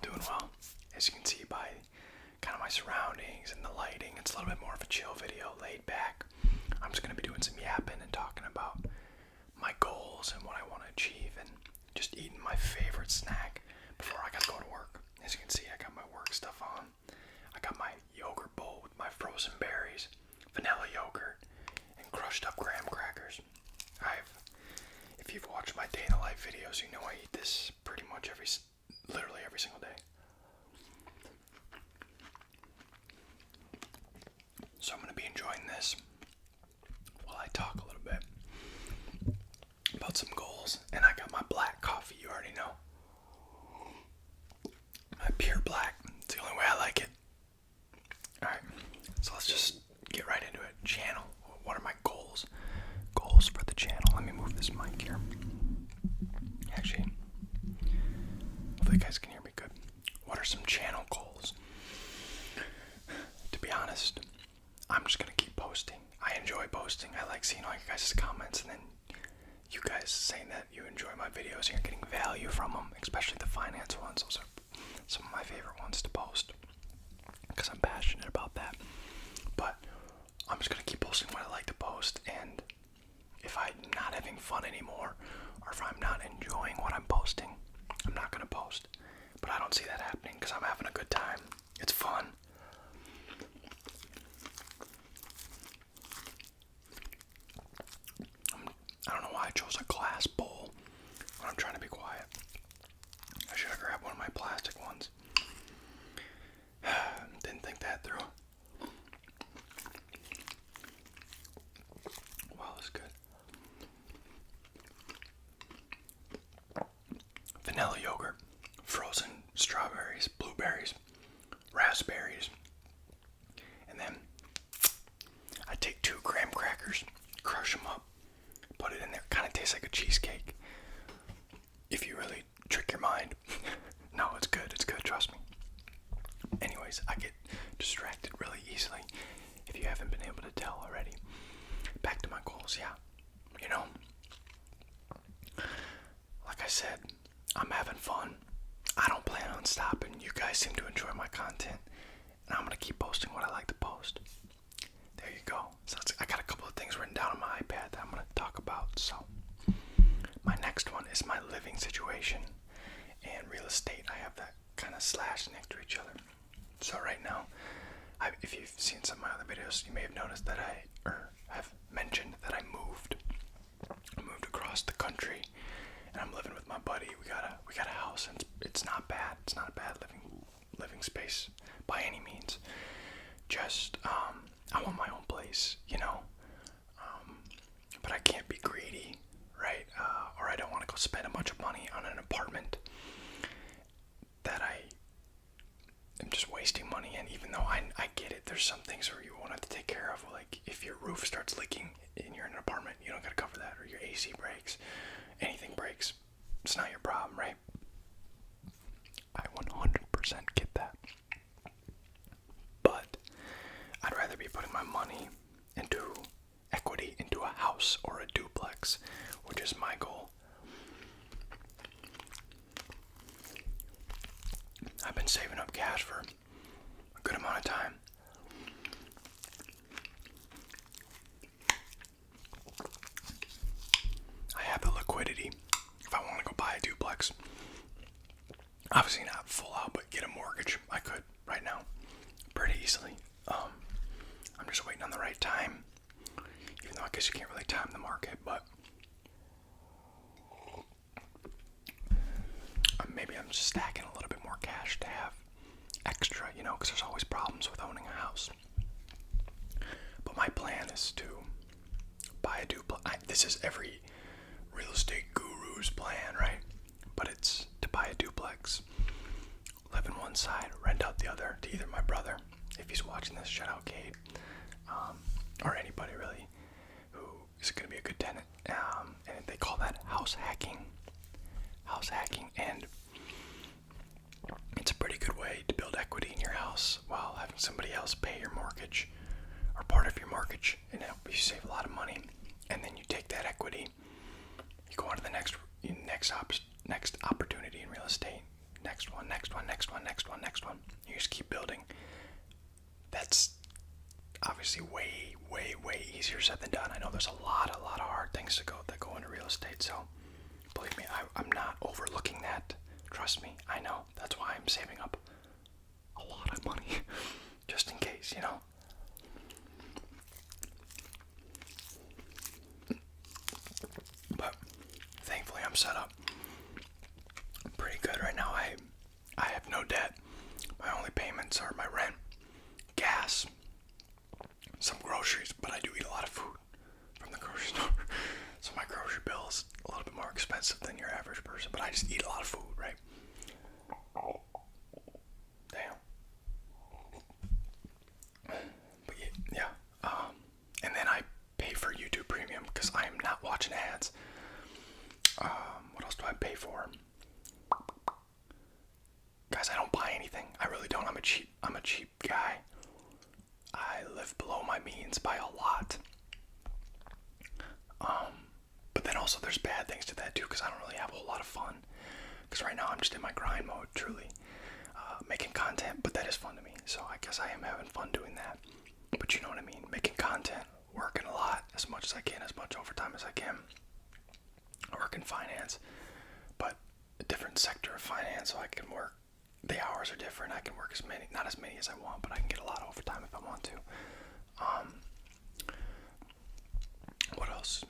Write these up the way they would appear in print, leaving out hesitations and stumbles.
doing well. As you can see by kind of my surroundings and the lighting, it's a little bit more of a chill video, laid back. I'm just going to be doing some yapping and talking about my goals and what I want to achieve and just eating my favorite snack before I got to go to work. As you can see, I got my work stuff on. I got my yogurt bowl with my frozen berries, vanilla yogurt, and crushed up graham crackers. If you've watched my day in the life videos, you know I eat this pretty much literally every single day. So I'm going to be enjoying this while I talk a little bit about some goals. And I got my black coffee, you already know. My pure black, it's the only way I like it. Alright, so let's just get right into it. Channel, what are my goals? Goals for the channel. Let me move this mic here. Actually, hopefully you guys can hear me good. What are some channel goals? To be honest, I'm just going to keep posting. I enjoy posting. I like seeing all you guys' comments and then you guys saying that you enjoy my videos and you're getting value from them, especially the finance ones. Those are some of my favorite ones to post because I'm passionate about that. But I'm just going to keep posting what I like to post, and if I'm not having fun anymore or if I'm not enjoying what I'm posting, I'm not going to post. But I don't see that happening because I'm having a good time. It's fun. I don't know why I chose a glass bowl when I'm trying to be quiet. I should have grabbed one of my plastic ones. Didn't think that through. Wow, that's good. Vanilla yogurt, frozen strawberries, blueberries, raspberries, and then I take 2 graham crackers, crush them up, put it in there. Kind of tastes like a cheesecake if you really trick your mind. No, it's good, trust me. Anyways, I get distracted really easily if you haven't been able to tell already. Back to my goals, yeah. You know, like I said, I'm having fun. I don't plan on stopping. You guys seem to enjoy my content, and I'm going to keep posting what I like to post. There you go. So I got a couple of things written down on my iPad that I'm going to talk about. So my next one is my living situation and real estate. I have that kind of slashed next to each other. So right now, if you've seen some of my other videos, you may have noticed that have mentioned that I moved across the country, and I'm living with my buddy. We got a house, and it's not bad. It's not a bad living space by any means. Just I want my own place, you know. But I can't be greedy, right? Or I don't want to go spend a bunch of money on an apartment that I am just wasting money in. Even though I get it, there's some things where you won't have to take care of. Like if your roof starts leaking and you're in an apartment, you don't got to cover that. Or your AC breaks, anything breaks, it's not your problem, right? I 100% get that. But I'd rather be putting my money into equity into a house or a duplex, which is my goal. I've been saving up cash for a good amount of time. I have the liquidity if I want to go buy a duplex. Obviously not full out, but get a mortgage. I could right now pretty easily. I'm just waiting on the right time, even though I guess you can't really time the market, but maybe I'm just stacking a little bit more cash to have extra, you know, because there's always problems with owning a house. But my plan is to buy a duplex. This is every real estate guru's plan, right? But it's to buy a duplex, live in one side, rent out the other to either my brother, if he's watching this, shout out Cade, or anybody really who is going to be a good tenant. And they call that house hacking. And it's a pretty good way to build equity in your house while having somebody else pay your mortgage or part of your mortgage, and help you save a lot of money. And then you take that equity, you go on to the next opportunity in real estate, next one, next one, next one, next one, next one. You just keep building. That's obviously way, way, way easier said than done. I know there's a lot of hard things that go into real estate, so believe me, I'm not overlooking that. Trust me, I know. That's why I'm saving up a lot of money, just in case, you know. But thankfully, I'm set up pretty good right now. I have no debt. My only payments are my rent, gas, some groceries, but I do eat a lot of food from the grocery store. So my grocery bill is a little bit more expensive than your average person, but I just eat a lot of food, right? Damn. But yeah, and then I pay for YouTube Premium because I am not watching ads. What else do I pay for? Guys, I don't buy anything. I really don't. I'm a cheap guy. I live below my means by a lot. But then also there's bad things to that too, because I don't really have a whole lot of fun. Because right now I'm just in my grind mode, truly. Making content, but that is fun to me. So I guess I am having fun doing that. But you know what I mean? Making content, working a lot, as much as I can, as much overtime as I can. I work in finance, but a different sector of finance, so I can work. The hours are different. I can work not as many as I want, but I can get a lot of overtime if I want to. What else?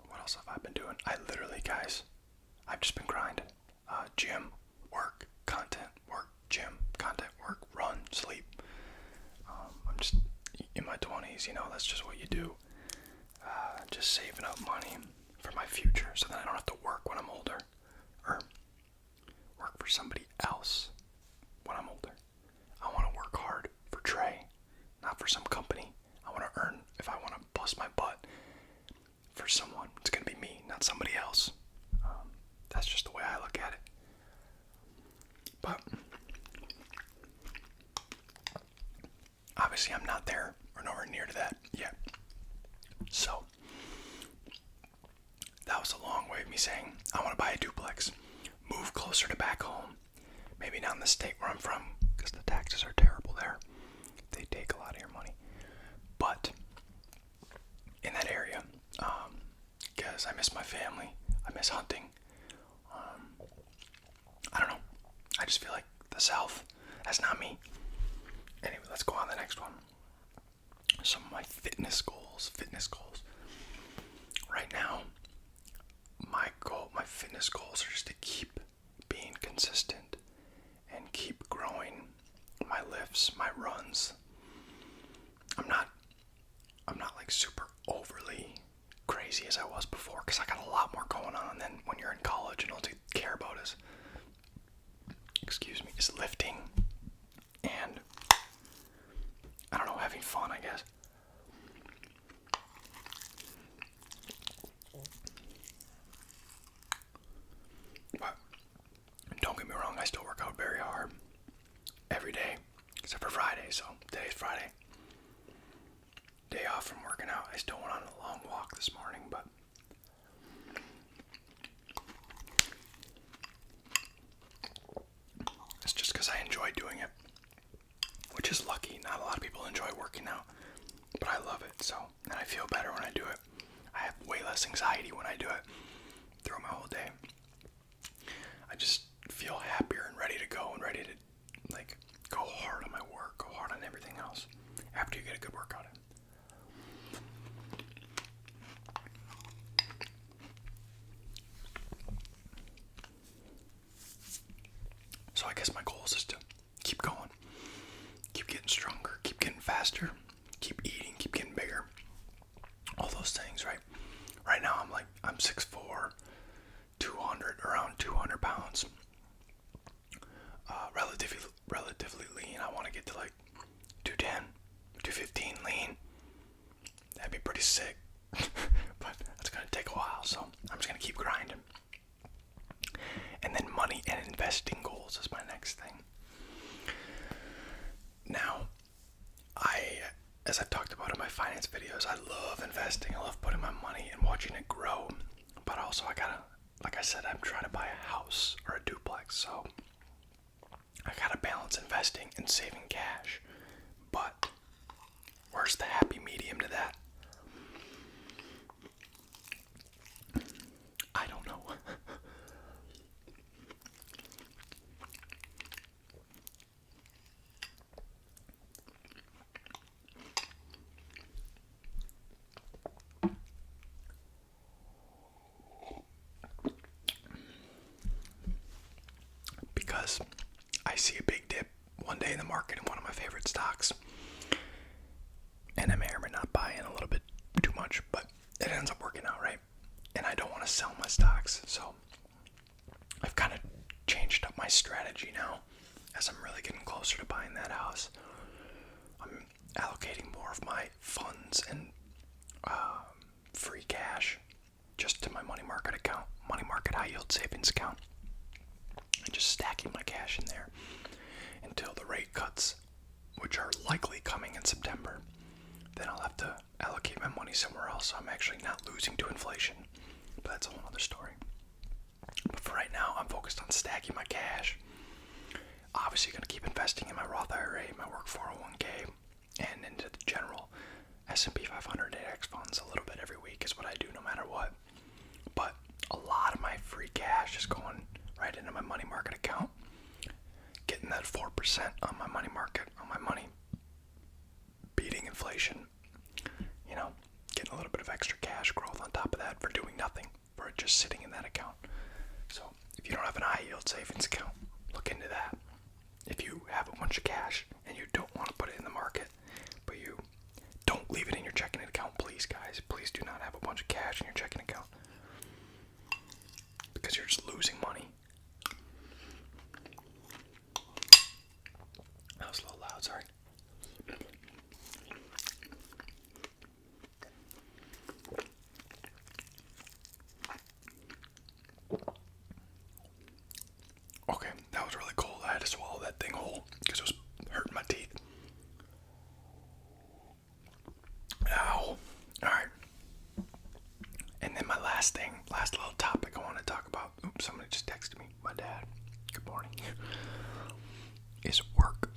What else have I been doing? I literally, guys, I've just been grinding. Gym, work, content, work, gym, content, work, run, sleep. I'm just in my 20s, you know, that's just what you do. Just saving up money for my future so that I don't have to work when I'm older. Or work for somebody else when I'm older. I want to work hard for Trey, not for some company. I want to earn, if I want to bust my butt for someone, it's going to be me, not somebody else. That's just the way I look at it. But obviously I'm not there or nowhere near to that yet. So that was a long way of me saying I want to buy a duplex, move closer to back home, maybe not in the state where I'm from, because the taxes are terrible there. They take a lot of your money. But in that area, because I miss my family, I miss hunting. I don't know. I just feel like the South, that's not me. Anyway, let's go on to the next one. Some of my fitness goals. Right now, my fitness goals are just to keep being consistent and keep growing my lifts, my runs. I'm not like super overly crazy as I was before, because I got a lot more going on than when you're in college and all you care about is lifting and, I don't know, having fun, I guess. But don't get me wrong, I still work out very hard every day, except for Friday. So today's Friday, day off from working out. I still went on a long walk this morning, but it's just because I enjoy doing it, which is lucky. Not a lot of people enjoy working out, but I love it. So, and I feel better when I do it. I have way less anxiety when I do it throughout my whole day. I just feel happier and ready to go and ready to like go hard on my work, go hard on everything else after you get a good workout in. So I guess my goal is to keep going, keep getting stronger, keep getting faster, keep eating, keep getting bigger. All those things, right? Right now I'm 6'4", 200, around 200 pounds. Relatively lean. I want to get to like 210, 215 lean. That'd be pretty sick. But that's gonna take a while, so I'm just gonna keep grinding. And then money and investing goals is my next thing. Now, as I've talked about in my finance videos, I love investing. I love putting my money and watching it grow. But also like I said, I'm trying to buy a house or a duplex. stocks. So I gotta balance investing and saving cash. But where's the happy medium to that? I don't know. Because I see a big dip one day in the market in one of my favorite stocks, and I may or may not buy in a little bit too much, but it ends up working out, right? And I don't want to sell my stocks, so I've kind of changed up my strategy now as I'm really getting closer to buying that house. I'm allocating more of my funds and free cash just to my money market account, money market high yield savings account, and just stacking my cash in there until the rate cuts, which are likely coming in September. Then I'll have to allocate my money somewhere else, so I'm actually not losing to inflation. But that's a whole other story. But for right now, I'm focused on stacking my cash. Obviously going to keep investing in my Roth IRA, my work 401k, and into the general S&P 500 index funds a little bit every week is what I do no matter what. But a lot of my free cash is going right into my money market account, getting that 4% on my money market, on my money, beating inflation, you know, getting a little bit of extra cash growth on top of that for doing nothing, for it just sitting in that account. So if you don't have an high yield savings account, look into that. If you have a bunch of cash and you don't want to put it in the market, but you don't leave it in your checking account, please guys, please do not have a bunch of cash in your checking account, because you're just losing money. That was a little loud, sorry. Okay, that was really cold. I had to swallow that thing whole because it was hurting my teeth. Ow. Alright. And then my last little topic I want to talk about. Oops, somebody just texted me. My dad. Good morning. Is work.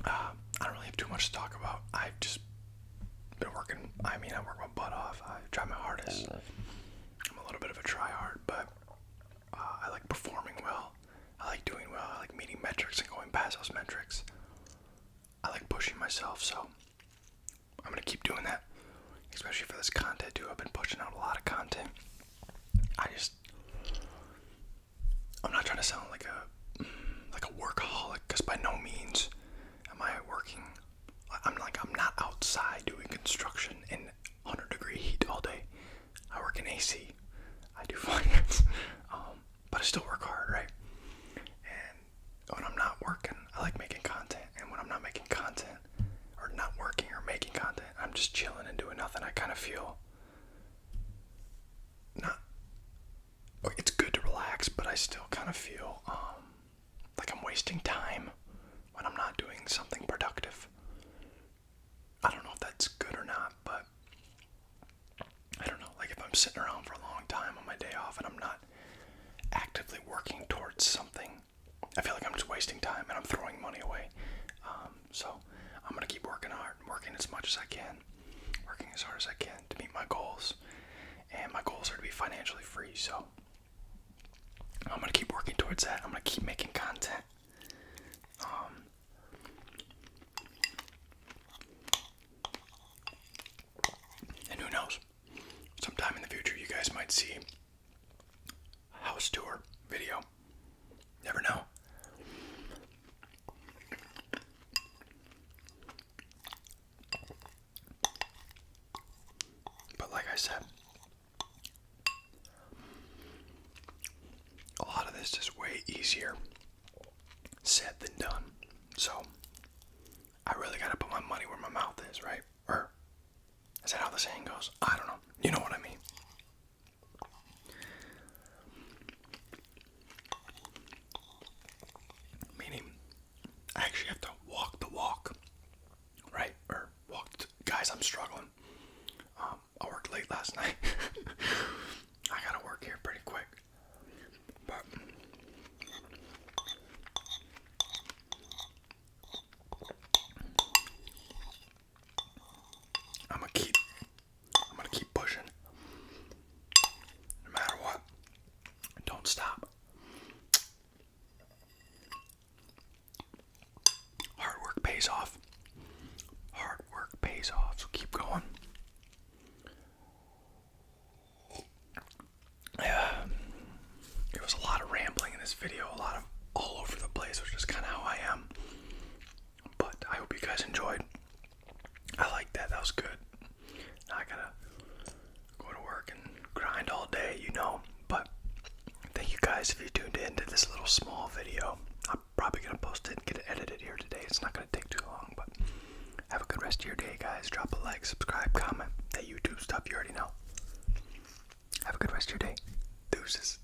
I don't really have too much to talk about. I've just been working. I work my butt off. I try my hardest. I'm a little bit of a try-hard, but I like performing well. I like doing well. I like meeting metrics and going past those metrics. I like pushing myself, so I'm going to keep doing that, especially for this content, too. I've been pushing out a lot of content. I'm not trying to sound like a workaholic, because by no means am I working. I'm not outside doing construction in 100-degree heat all day. I work in AC. I do finance. But I still work hard, right? And when I'm not working, I like making content. And when I'm not making content, or not working or making content, I'm just chilling and doing nothing. I kind of feel it's good to relax, but I still kind of feel like I'm wasting time when I'm not doing something productive. I don't know if that's good or not, but I don't know. Like if I'm sitting around for a long time on my day off and I'm not actively working towards something, I feel like I'm just wasting time and I'm throwing money away. So I'm going to keep working hard, working as much as I can, working as hard as I can to meet my goals. And my goals are to be financially free, so I'm going to keep working towards that. I'm going to keep making content. And who knows? Sometime in the future, you guys might see a house tour video. Never know. But like I said, a lot of this is way easier said than done. So I really gotta put my money where my mouth is, right? Or is that how the saying goes? I don't know. You know what I mean. Meaning, I actually have to walk the walk, right? Or guys, I'm struggling. I worked late last night. I gotta work here pretty quick. But don't stop. Hard work pays off. Hard work pays off, so keep going. Yeah, it was a lot of rambling in this video, a lot of all over the place, which is kind of how I am. But I hope you guys enjoyed. I like that. That was good. Now I gotta go to work and grind all day, you know. But thank you guys if you tuned in to this little small video. I'm probably gonna post it and get it edited here today. It's not gonna take too long, but have a good rest of your day, guys. Drop a like, subscribe, comment. That YouTube stuff you already know. Have a good rest of your day. Deuces.